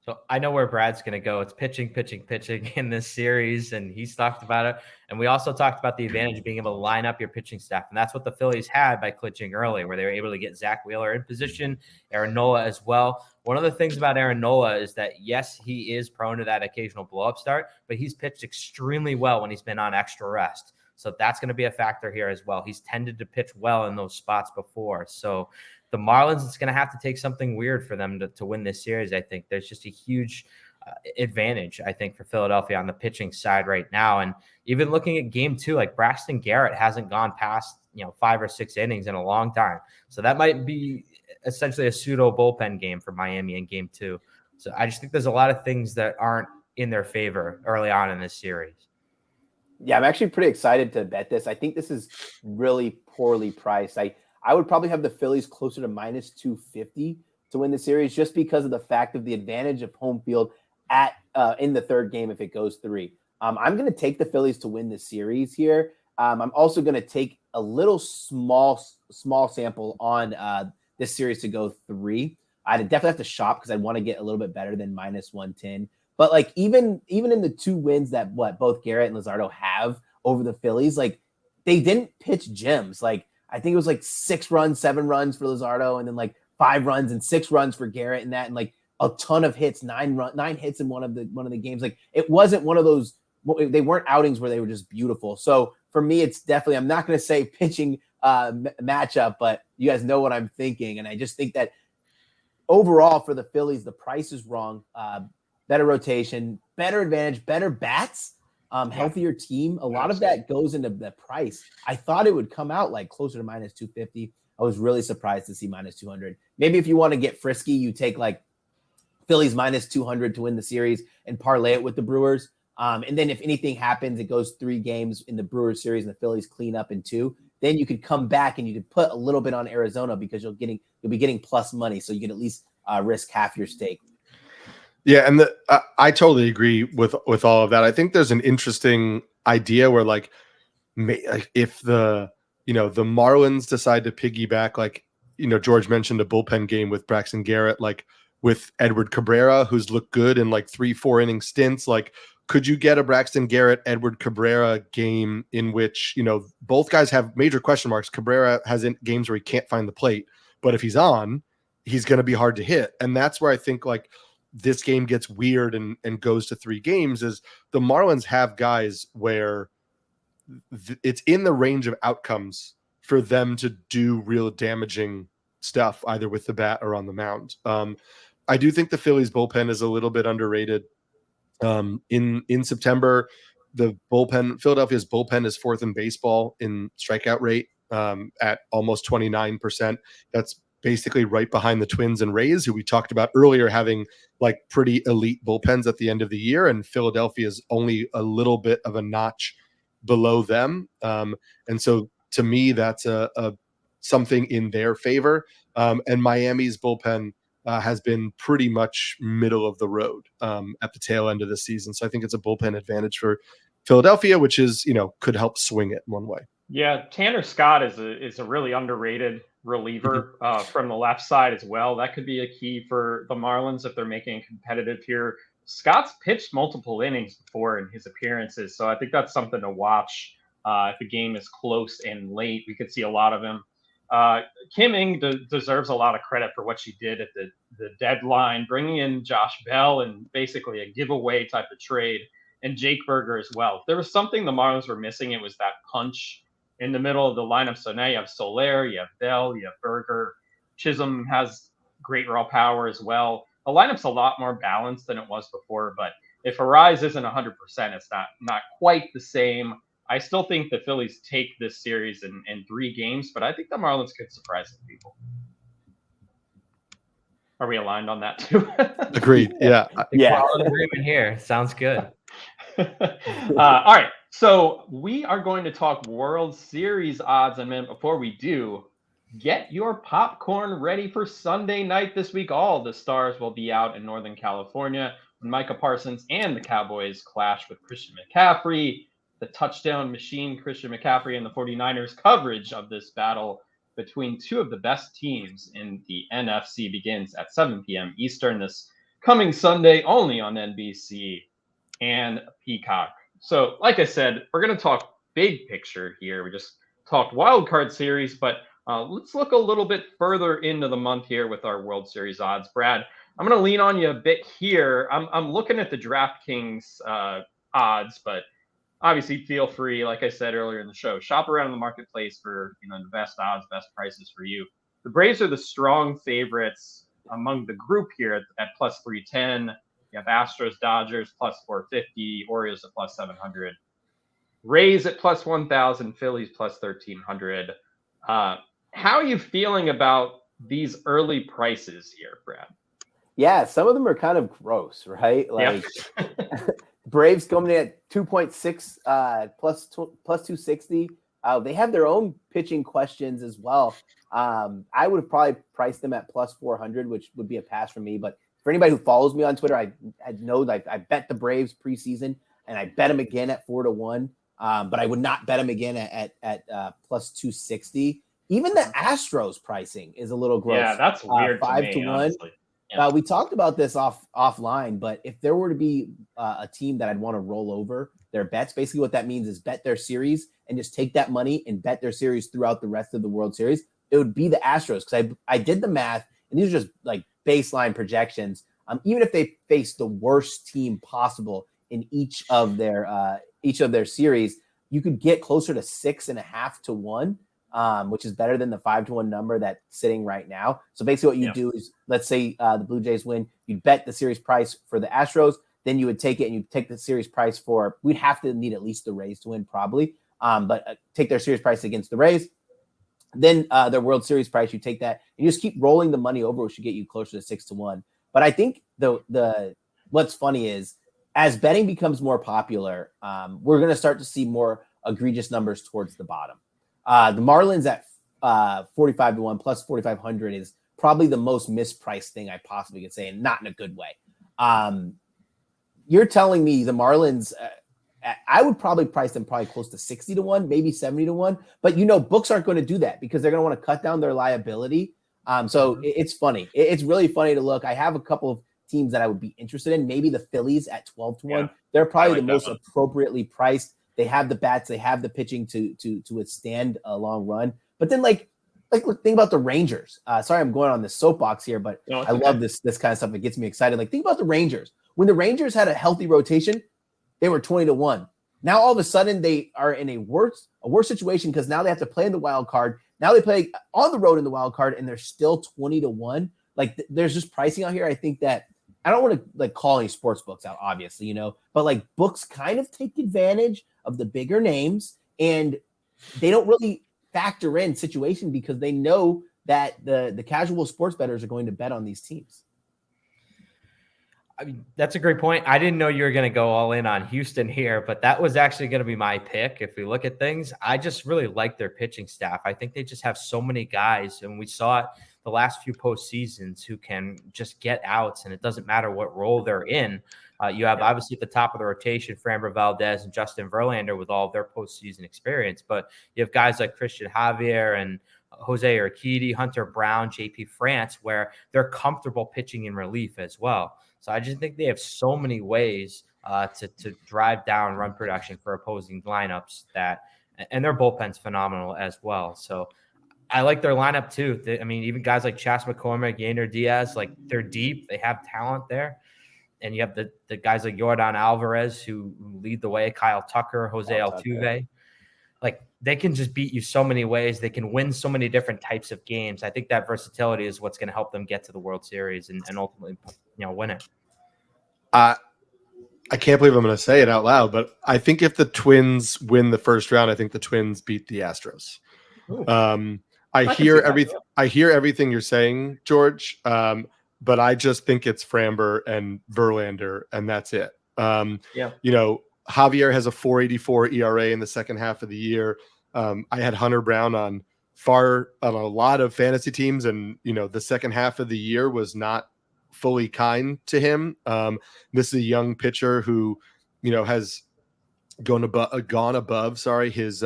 So I know where Brad's going to go. It's pitching in this series, and he's talked about it. And we also talked about the advantage of being able to line up your pitching staff. And that's what the Phillies had by clinching early, where they were able to get Zach Wheeler in position, Aaron Nola as well. One of the things about Aaron Nola is that, yes, he is prone to that occasional blow-up start, but he's pitched extremely well when he's been on extra rest. So that's going to be a factor here as well. He's tended to pitch well in those spots before. So the Marlins, it's going to have to take something weird for them to win this series. I think there's just a huge advantage, I think, for Philadelphia on the pitching side right now. And even looking at game 2, like Braxton Garrett hasn't gone past, 5 or 6 innings in a long time. So that might be essentially a pseudo bullpen game for Miami in game 2. So I just think there's a lot of things that aren't in their favor early on in this series. Yeah, I'm actually pretty excited to bet this. I think this is really poorly priced. I would probably have the Phillies closer to minus 250 to win the series, just because of the fact of the advantage of home field at in the third game if it goes 3. I'm going to take the Phillies to win the series here. I'm also going to take a little small sample on this series to go 3. I'd definitely have to shop because I want to get a little bit better than minus 110. But like even in the 2 wins that both Garrett and Luzardo have over the Phillies, like they didn't pitch gems. Like I think it was like 6 runs, 7 runs for Luzardo, and then like 5 runs and 6 runs for Garrett, and that, and like a ton of hits, 9 hits in one of the games. Like it wasn't one of those. They weren't outings where they were just beautiful. So for me, it's definitely, I'm not going to say pitching matchup, but you guys know what I'm thinking, and I just think that overall for the Phillies, the price is wrong. Better rotation, better advantage, better bats, healthier team. A lot of that goes into the price. I thought it would come out like closer to minus 250. I was really surprised to see minus 200. Maybe if you want to get frisky, you take like Phillies minus 200 to win the series and parlay it with the Brewers. And then if anything happens, it goes 3 games in the Brewers series and the Phillies clean up in 2. Then you could come back and you could put a little bit on Arizona because you'll be getting plus money, so you can at least risk half your stake. Yeah, and I totally agree with all of that. I think there's an interesting idea where like if the Marlins decide to piggyback, like George mentioned a bullpen game with Braxton Garrett, like with Edward Cabrera, who's looked good in like 3-4 inning stints. Like, could you get a Braxton Garrett, Edward Cabrera game in which both guys have major question marks? Cabrera has in games where he can't find the plate, but if he's on, he's going to be hard to hit, and that's where I think like this game gets weird and goes to 3 games. Is the Marlins have guys where it's in the range of outcomes for them to do real damaging stuff, either with the bat or on the mound. I do think the Phillies bullpen is a little bit underrated. In September, Philadelphia's bullpen is 4th in baseball in strikeout rate at almost 29%. That's basically right behind the Twins and Rays, who we talked about earlier, having like pretty elite bullpens at the end of the year. And Philadelphia is only a little bit of a notch below them. And so to me, that's a something in their favor. And Miami's bullpen has been pretty much middle of the road at the tail end of the season. So I think it's a bullpen advantage for Philadelphia, which is, could help swing it one way. Yeah, Tanner Scott is a really underrated reliever from the left side as well. That could be a key for the Marlins if they're making it competitive here. Scott's pitched multiple innings before in his appearances, so I think that's something to watch. If the game is close and late, we could see a lot of him. Kim Ng deserves a lot of credit for what she did at the deadline, bringing in Josh Bell and basically a giveaway type of trade, and Jake Berger as well. If there was something the Marlins were missing, it was that punch in the middle of the lineup. So now you have Soler, you have Bell, you have Berger. Chisholm has great raw power as well. The lineup's a lot more balanced than it was before, but if Arise isn't 100%, it's not quite the same. I still think the Phillies take this series in 3 games, but I think the Marlins could surprise some people. Are we aligned on that too? Agreed. Yeah. Agreement here. Sounds good. All right. So we are going to talk World Series odds. And then before we do, get your popcorn ready for Sunday night this week. All the stars will be out in Northern California when Micah Parsons and the Cowboys clash with Christian McCaffrey. The touchdown machine, Christian McCaffrey, and the 49ers coverage of this battle between 2 of the best teams in the NFC begins at 7 p.m. Eastern this coming Sunday, only on NBC and Peacock. So, like I said, we're going to talk big picture here. We just talked wild card series, but let's look a little bit further into the month here with our World Series odds. Brad, I'm going to lean on you a bit here. I'm looking at the DraftKings odds, but obviously feel free, like I said earlier in the show, shop around in the marketplace for the best odds, best prices for you. The Braves are the strong favorites among the group here at plus 310. You have Astros, Dodgers plus 450, Orioles at plus 700, Rays at plus 1,000, Phillies plus 1,300. How are you feeling about these early prices here, Brad? Yeah, some of them are kind of gross, right? Like Braves coming in at 2.6 plus 260. They have their own pitching questions as well. I would have probably priced them at plus 400, which would be a pass for me. But for anybody who follows me on Twitter, I know that I bet the Braves preseason, and I bet them again at 4-1. But I would not bet them again at plus 260. Even the Astros pricing is a little gross. Yeah, that's weird. 5-1. We talked about this offline, but if there were to be a team that I'd want to roll over their bets, basically what that means is bet their series and just take that money and bet their series throughout the rest of the World Series, it would be the Astros. Because I did the math, and these are just like baseline projections. Even if they face the worst team possible in each of their series, you could get closer to 6.5 to 1. Which is better than the 5 to 1 number that's sitting right now. So basically what you do is, let's say the Blue Jays win, you bet the series price for the Astros, then you would take it and you take the series price for, we'd have to need at least the Rays to win probably, but take their series price against the Rays, then their World Series price, you take that and you just keep rolling the money over, which should get you closer to 6 to 1. But I think the what's funny is, as betting becomes more popular, we're going to start to see more egregious numbers towards the bottom. The Marlins at 45 to 1 plus 4,500 is probably the most mispriced thing I possibly could say, and not in a good way. You're telling me the Marlins, I would probably price them probably close to 60 to 1, maybe 70 to 1. But books aren't going to do that because they're going to want to cut down their liability. So it's funny. It's really funny to look. I have a couple of teams that I would be interested in. Maybe the Phillies at 12 to 1. Yeah, they're probably the most appropriately priced. They have the bats, they have the pitching to withstand a long run. But then look, think about the Rangers. Sorry, I'm going on this soapbox here, but I love this kind of stuff. It gets me excited. Like, think about the Rangers. When the Rangers had a healthy rotation, they were 20 to 1. Now all of a sudden they are in a worse situation because now they have to play in the wild card. Now they play on the road in the wild card, and they're still 20 to 1. Like, there's just pricing out here. I think that I don't want to call any sports books out, obviously, but books kind of take advantage of the bigger names, and they don't really factor in situation because they know that the casual sports bettors are going to bet on these teams. I mean, that's a great point. I didn't know you were going to go all in on Houston here, but that was actually going to be my pick. If we look at things, I just really like their pitching staff. I think they just have so many guys, and we saw it the last few postseasons, who can just get outs, and it doesn't matter what role they're in. You have obviously at the top of the rotation, Framber Valdez and Justin Verlander with all of their postseason experience, but you have guys like Christian Javier and Jose Urquidy, Hunter Brown, JP France, where they're comfortable pitching in relief as well. So I just think they have so many ways to drive down run production for opposing lineups, and their bullpen's phenomenal as well. So I like their lineup too. Even guys like Chas McCormick, Yainer Diaz, they're deep. They have talent there. And you have the guys like Yordan Alvarez who lead the way, Kyle Tucker, Jose Altuve. They can just beat you so many ways. They can win so many different types of games. I think that versatility is what's going to help them get to the World Series and ultimately, win it. I can't believe I'm going to say it out loud, but I think if the Twins win the first round, I think the Twins beat the Astros. I hear everything you're saying, George. But I just think it's Framber and Verlander, and that's it. Javier has a 4.84 ERA in the second half of the year. I had Hunter Brown on a lot of fantasy teams, and the second half of the year was not fully kind to him. This is a young pitcher who has gone above his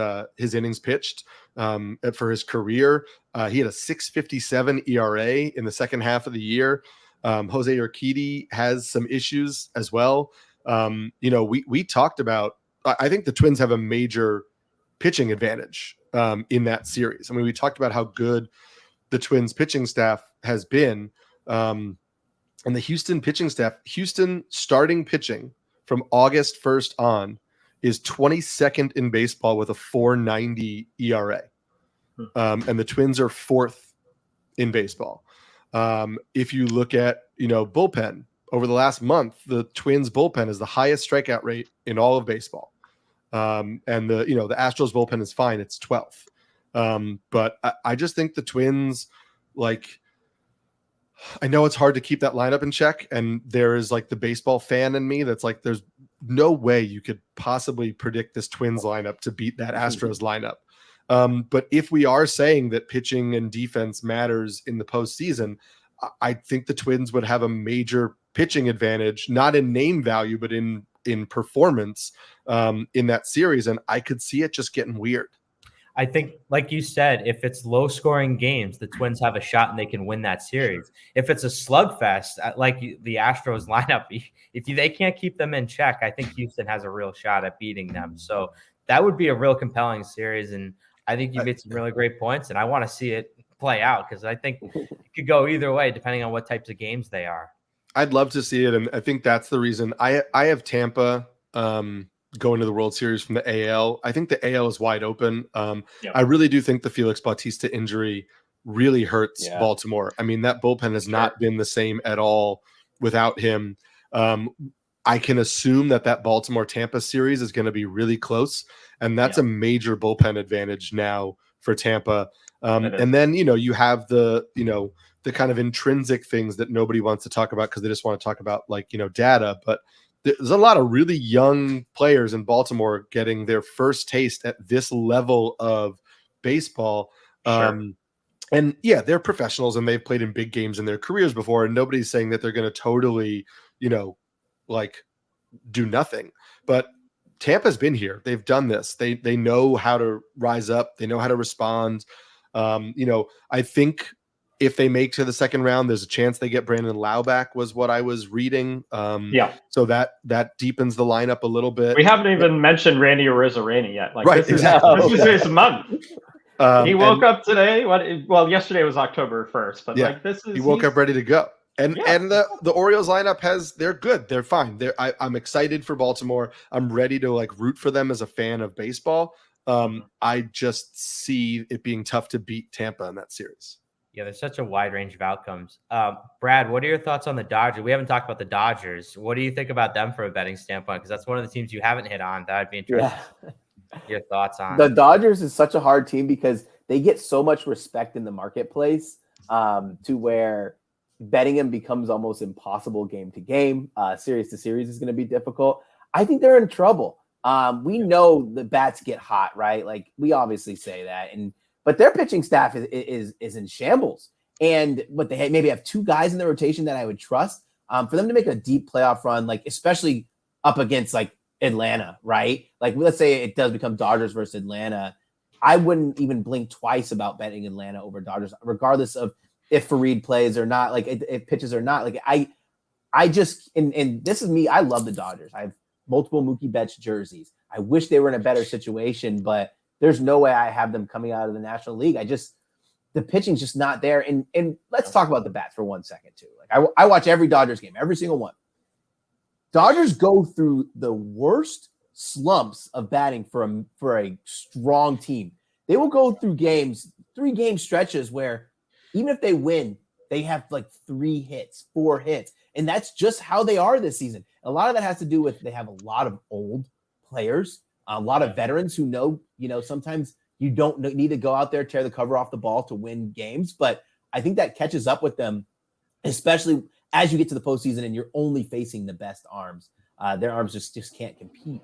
innings pitched for his career. He had a 6.57 ERA in the second half of the year. Jose Urquidy has some issues as well. We talked about, I think the Twins have a major pitching advantage in that series. We talked about how good the Twins pitching staff has been. And the Houston pitching staff, Houston starting pitching from August 1st on is 22nd in baseball with a 4.90 ERA. And the Twins are 4th in baseball. If you look at, bullpen over the last month, the Twins bullpen is the highest strikeout rate in all of baseball. And the Astros bullpen is fine. It's 12th. But I just think the Twins, I know it's hard to keep that lineup in check. And there is the baseball fan in me that's there's no way you could possibly predict this Twins lineup to beat that Astros lineup. But if we are saying that pitching and defense matters in the postseason, I think the Twins would have a major pitching advantage, not in name value, but in performance in that series. And I could see it just getting weird. I think, like you said, if it's low-scoring games, the Twins have a shot and they can win that series. If it's a slugfest, like the Astros lineup, if they can't keep them in check, I think Houston has a real shot at beating them. So that would be a real compelling series, and I think you made some really great points, and I want to see it play out because I think it could go either way depending on what types of games they are. I'd love to see it, and I think that's the reason I have Tampa going to the World Series from the AL. I think the AL is wide open. I really do think the Felix Bautista injury really hurts Baltimore. I mean, that bullpen has not been the same at all without him. I can assume that Baltimore Tampa series is going to be really close, and that's a major bullpen advantage now for Tampa. And then, you have the kind of intrinsic things that nobody wants to talk about because they just want to talk about data, but there's a lot of really young players in Baltimore getting their first taste at this level of baseball. And they're professionals and they've played in big games in their careers before. And nobody's saying that they're going to totally, do nothing, but Tampa's been here. They've done this. They know how to rise up. They know how to respond. I think if they make to the second round, there's a chance they get Brandon Lau back, was what I was reading. So that deepens the lineup a little bit. We haven't even mentioned Randy Arozarena yet. Right, exactly. This is his month. He woke up today. Yesterday was October 1st, but he woke up ready to go. And the Orioles lineup they're good. They're fine. I'm excited for Baltimore. I'm ready to root for them as a fan of baseball. I just see it being tough to beat Tampa in that series. Yeah, there's such a wide range of outcomes. Brad, what are your thoughts on the Dodgers? We haven't talked about the Dodgers. What do you think about them from a betting standpoint? Because that's one of the teams you haven't hit on. That would be interesting. Your thoughts on the Dodgers is such a hard team because they get so much respect in the marketplace to where betting them becomes almost impossible game to game. Series to series is going to be difficult. I think they're in trouble. We know the bats get hot, right? We obviously say that, but their pitching staff is in shambles. But they maybe have two guys in the rotation that I would trust for them to make a deep playoff run, especially up against Atlanta, right? Let's say it does become Dodgers versus Atlanta. I wouldn't even blink twice about betting Atlanta over Dodgers, regardless of if Farid plays or not, if pitches or not. I just, and this is me, I love the Dodgers. I have multiple Mookie Betts jerseys. I wish they were in a better situation, but there's no way I have them coming out of the National League. The pitching's just not there. And let's talk about the bats for 1 second too. I watch every Dodgers game, every single one. Dodgers go through the worst slumps of batting for a strong team. They will go through 3-game stretches where even if they win, they have 3 hits, 4 hits. And that's just how they are this season. A lot of that has to do with they have a lot of old players, a lot of veterans who know, sometimes you don't need to go out there, tear the cover off the ball to win games. But I think that catches up with them, especially as you get to the postseason and you're only facing the best arms. Their arms just can't compete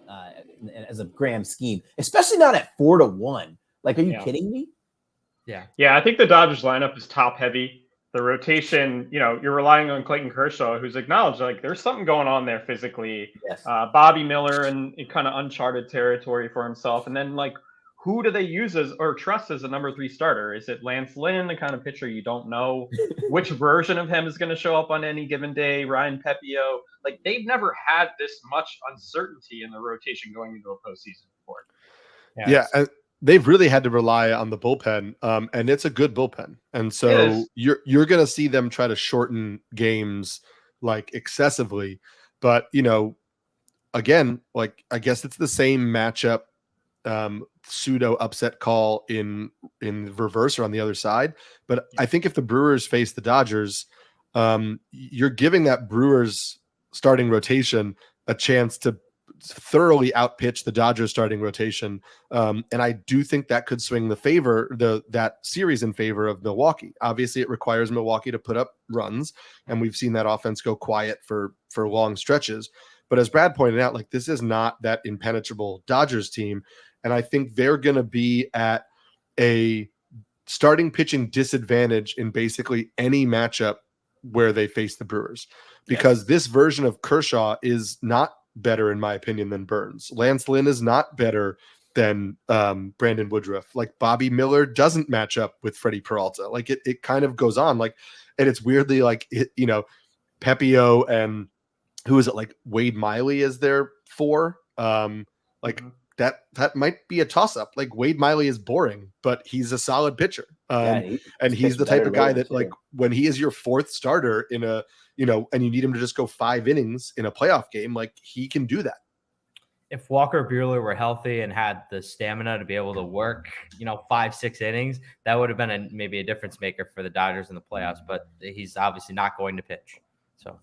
as a grand scheme, especially not at 4-1. Are you kidding me? Yeah. I think the Dodgers lineup is top heavy. The rotation, you're relying on Clayton Kershaw, who's acknowledged there's something going on there physically. Yes. Bobby Miller in kind of uncharted territory for himself. And then who do they use or trust as a number 3 starter? Is it Lance Lynn, the kind of pitcher you don't know which version of him is going to show up on any given day? Ryan Pepio, they've never had this much uncertainty in the rotation going into a postseason before. And they've really had to rely on the bullpen, and it's a good bullpen. And so you're going to see them try to shorten games excessively. But, again, I guess it's the same matchup, pseudo upset call in reverse or on the other side. But I think if the Brewers face the Dodgers, you're giving that Brewers starting rotation a chance to thoroughly outpitch the Dodgers starting rotation. And I do think that could swing that series in favor of Milwaukee. Obviously it requires Milwaukee to put up runs, and we've seen that offense go quiet for long stretches. But as Brad pointed out, this is not that impenetrable Dodgers team. And I think they're going to be at a starting pitching disadvantage in basically any matchup where they face the Brewers, because this version of Kershaw is not better, in my opinion, than Burns. Lance Lynn is not better than Brandon Woodruff. Like Bobby Miller doesn't match up with Freddie Peralta. Like it kind of goes on. Like, and it's weirdly like Pepio and who is it, like Wade Miley is there for? That might be a toss up. Like Wade Miley is boring, but he's a solid pitcher. And he's the type of guy that like when he is your fourth starter in a, and you need him to just go 5 innings in a playoff game, like he can do that. If Walker Buehler were healthy and had the stamina to be able to work, 5-6 innings, that would have been maybe a difference maker for the Dodgers in the playoffs, but he's obviously not going to pitch. So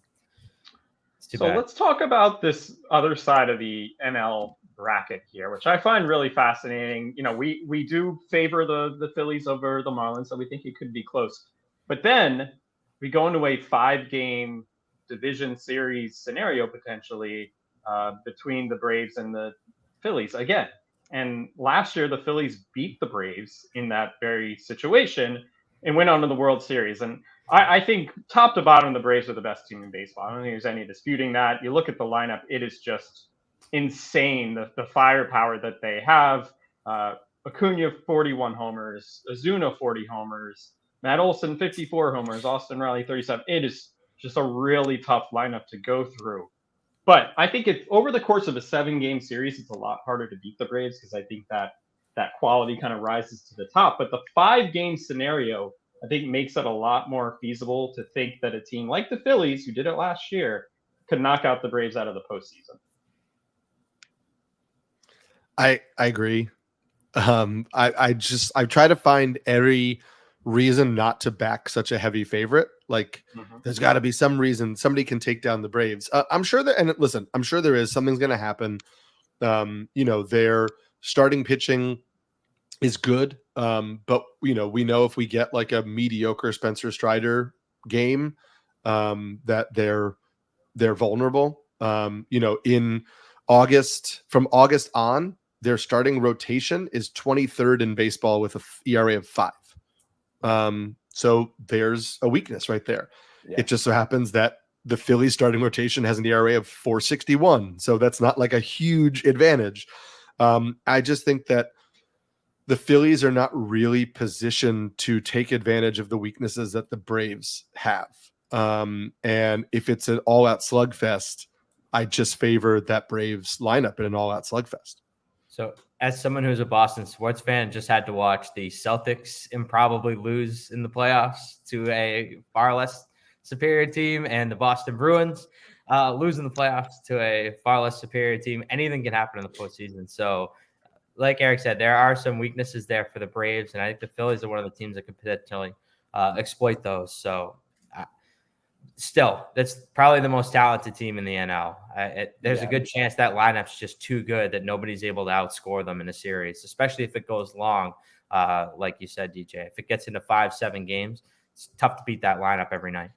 it's too bad. Let's talk about this other side of the NL bracket here, which I find really fascinating. We do favor the Phillies over the Marlins, so we think it could be close. But then we go into a 5-game division series scenario potentially between the Braves and the Phillies again. And last year, the Phillies beat the Braves in that very situation and went on to the World Series. And I think top to bottom, the Braves are the best team in baseball. I don't think there's any disputing that. You look at the lineup, it is just insane, the firepower that they have. Acuna, 41 homers, Ozuna, 40 homers, Matt Olson, 54 homers, Austin Riley, 37. It is just a really tough lineup to go through. But I think over the course of a 7-game series, it's a lot harder to beat the Braves because I think that quality kind of rises to the top. But the 5-game scenario, I think, makes it a lot more feasible to think that a team like the Phillies, who did it last year, could knock out the Braves out of the postseason. I agree. I try to find every reason not to back such a heavy favorite. Like there's got to be some reason somebody can take down the Braves. I'm sure that, and listen, I'm sure there is, something's going to happen. Their starting pitching is good. But we know if we get like a mediocre Spencer Strider game, that they're vulnerable. In August, from August on, their starting rotation is 23rd in baseball with a ERA of 5. So there's a weakness right there. Yeah. It just so happens that the Phillies starting rotation has an ERA of 4.61. So that's not like a huge advantage. I just think that the Phillies are not really positioned to take advantage of the weaknesses that the Braves have. And if it's an all-out slugfest, I just favor that Braves lineup in an all-out slugfest. So as someone who's a Boston sports fan, just had to watch the Celtics improbably lose in the playoffs to a far less superior team, and the Boston Bruins lose in the playoffs to a far less superior team. Anything can happen in the postseason. So like Eric said, there are some weaknesses there for the Braves, and I think the Phillies are one of the teams that could potentially exploit those. So still, that's probably the most talented team in the NL. There's a good chance that lineup's just too good that nobody's able to outscore them in a series, especially if it goes long. Like you said, DJ, if it gets into 5-7 games, it's tough to beat that lineup every night.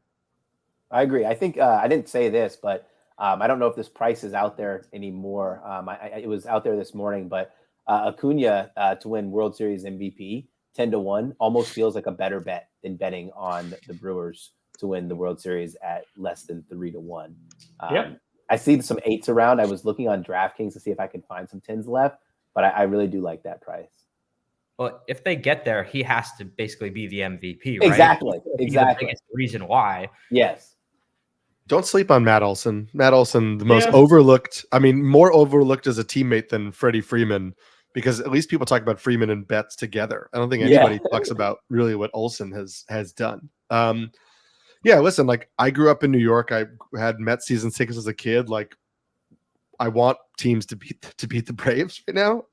I agree. I think I didn't say this, but I don't know if this price is out there anymore. It was out there this morning, but Acuna to win World Series MVP 10-1 almost feels like a better bet than betting on the Brewers to win the World Series at less than 3-1. I see some 8s around. I was looking on DraftKings to see if I could find some 10s left, but I really do like that price. Well, if they get there, he has to basically be the MVP, right? Exactly. The biggest reason why. Yes. Don't sleep on Matt Olson. Matt Olson, the most overlooked. I mean, more overlooked as a teammate than Freddie Freeman, because at least people talk about Freeman and Betts together. I don't think anybody talks about really what Olson has done. Listen, like I grew up in New York. I had Mets season tickets as a kid. Like I want teams to beat the Braves right now.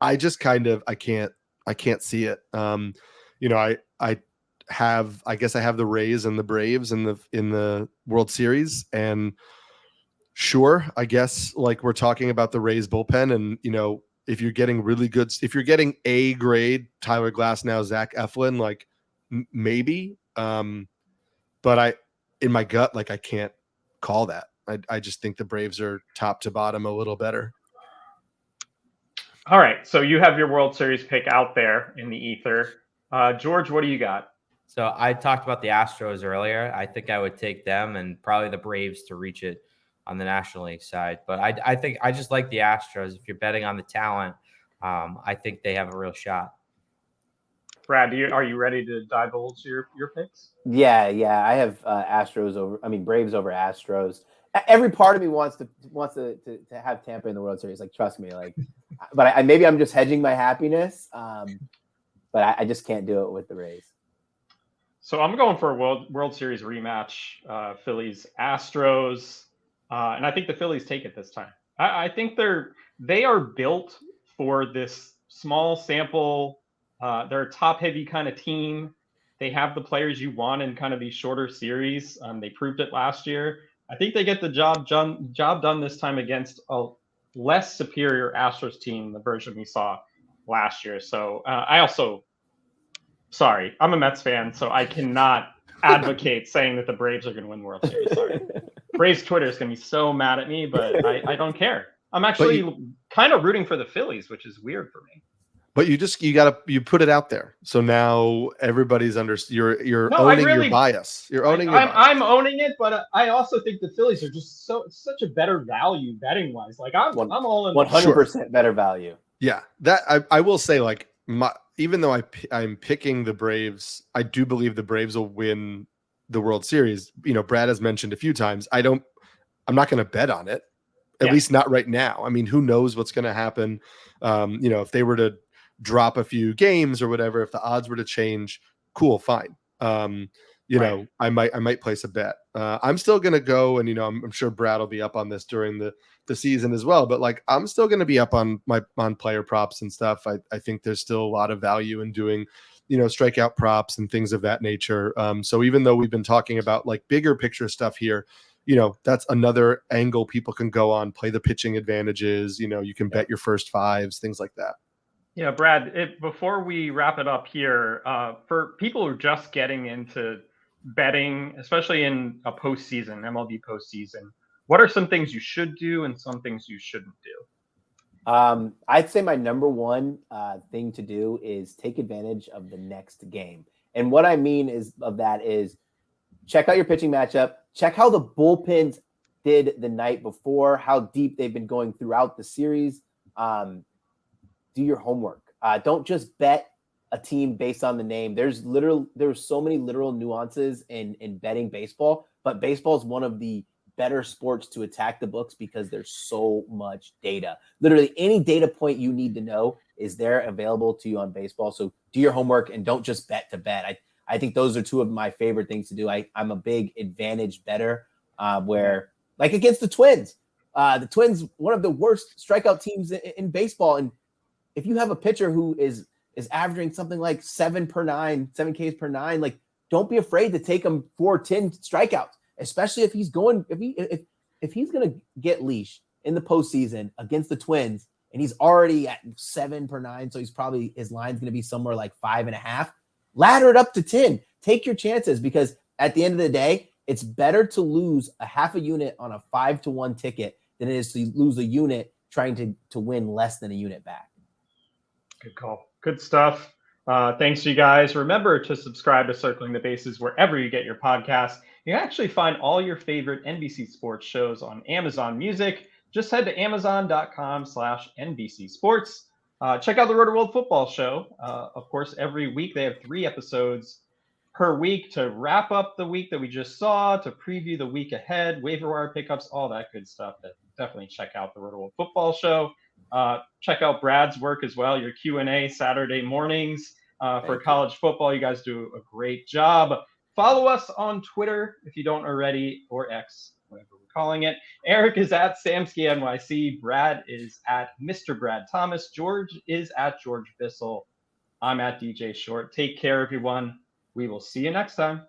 I just kind of I can't see it. I guess I have the Rays and the Braves in the World Series, and sure, I guess like we're talking about the Rays bullpen, and if you're getting really good, if you're getting A grade Tyler Glasnow, Zach Eflin, like maybe, but in my gut, like I can't call that. I just think the Braves are top to bottom a little better. All right, so you have your World Series pick out there in the ether. George, what do you got? So I talked about the Astros earlier. I think I would take them and probably the Braves to reach it on the National League side. But I think I just like the Astros. If you're betting on the talent, I think they have a real shot. Brad, are you ready to divulge your picks? Yeah. I have Braves over Astros. Every part of me wants to have Tampa in the World Series. Like, trust me. Like, but maybe I'm just hedging my happiness. But I just can't do it with the Rays. So I'm going for a World Series rematch, Phillies Astros, and I think the Phillies take it this time. I think they are built for this small sample. They're a top-heavy kind of team. They have the players you want in kind of these shorter series. They proved it last year. I think they get the job done this time against a less superior Astros team, the version we saw last year. So sorry, I'm a Mets fan, so I cannot advocate saying that the Braves are going to win the World Series. Sorry. Braves Twitter is going to be so mad at me, but I don't care. I'm actually kind of rooting for the Phillies, which is weird for me. But you put it out there. So now everybody's you're owning your bias. You're owning your bias. I'm owning it, but I also think the Phillies are just such a better value betting wise. Like I'm all in 100% better value. Yeah. That I will say, like, even though I'm picking the Braves, I do believe the Braves will win the World Series. You know, Brad has mentioned a few times. I'm not going to bet on it, at least not right now. I mean, who knows what's going to happen? If they were to drop a few games or whatever, if the odds were to change, cool, fine. I might place a bet. I'm still going to go, and I'm sure Brad will be up on this during the season as well, but like, I'm still going to be up on player props and stuff. I think there's still a lot of value in doing, strikeout props and things of that nature. So even though we've been talking about like bigger picture stuff here, that's another angle people can go on, play the pitching advantages. You can bet your first fives, things like that. Yeah, Brad, before we wrap it up here, for people who are just getting into betting, especially in a postseason, MLB postseason, what are some things you should do and some things you shouldn't do? I'd say my number one thing to do is take advantage of the next game. And what I mean is check out your pitching matchup, check how the bullpens did the night before, how deep they've been going throughout the series. Do your homework. Don't just bet a team based on the name. There's so many literal nuances in betting baseball, but baseball is one of the better sports to attack the books because there's so much data. Literally any data point you need to know is there available to you on baseball. So do your homework and don't just bet to bet. I think those are two of my favorite things to do. I'm a big advantage bettor where, like, against the Twins. The Twins, one of the worst strikeout teams in baseball. And if you have a pitcher who is averaging something like 7 Ks per 9, like, don't be afraid to take him for 10 strikeouts, especially if he's going to get leash in the postseason against the Twins and he's already at 7 per 9. So his line's going to be somewhere like 5.5. Ladder it up to 10. Take your chances, because at the end of the day, it's better to lose a half a unit on a 5-1 ticket than it is to lose a unit trying to win less than a unit back. Good call. Good stuff. Thanks to you guys. Remember to subscribe to Circling the Bases wherever you get your podcasts. You can actually find all your favorite NBC Sports shows on Amazon Music. Just head to amazon.com/NBC Sports. Check out the Roto World Football Show. Of course, every week they have 3 episodes per week to wrap up the week that we just saw, to preview the week ahead, waiver wire pickups, all that good stuff. Definitely check out the Roto World Football Show. Check out Brad's work as well, your Q&A Saturday mornings for college football. You guys do a great job. Follow us on Twitter if you don't already, or X, whatever we're calling it. Eric is at Samsky NYC. Brad is at Mr. Brad Thomas. George is at George Bissell. I'm at DJ Short. Take care, everyone. We will see you next time.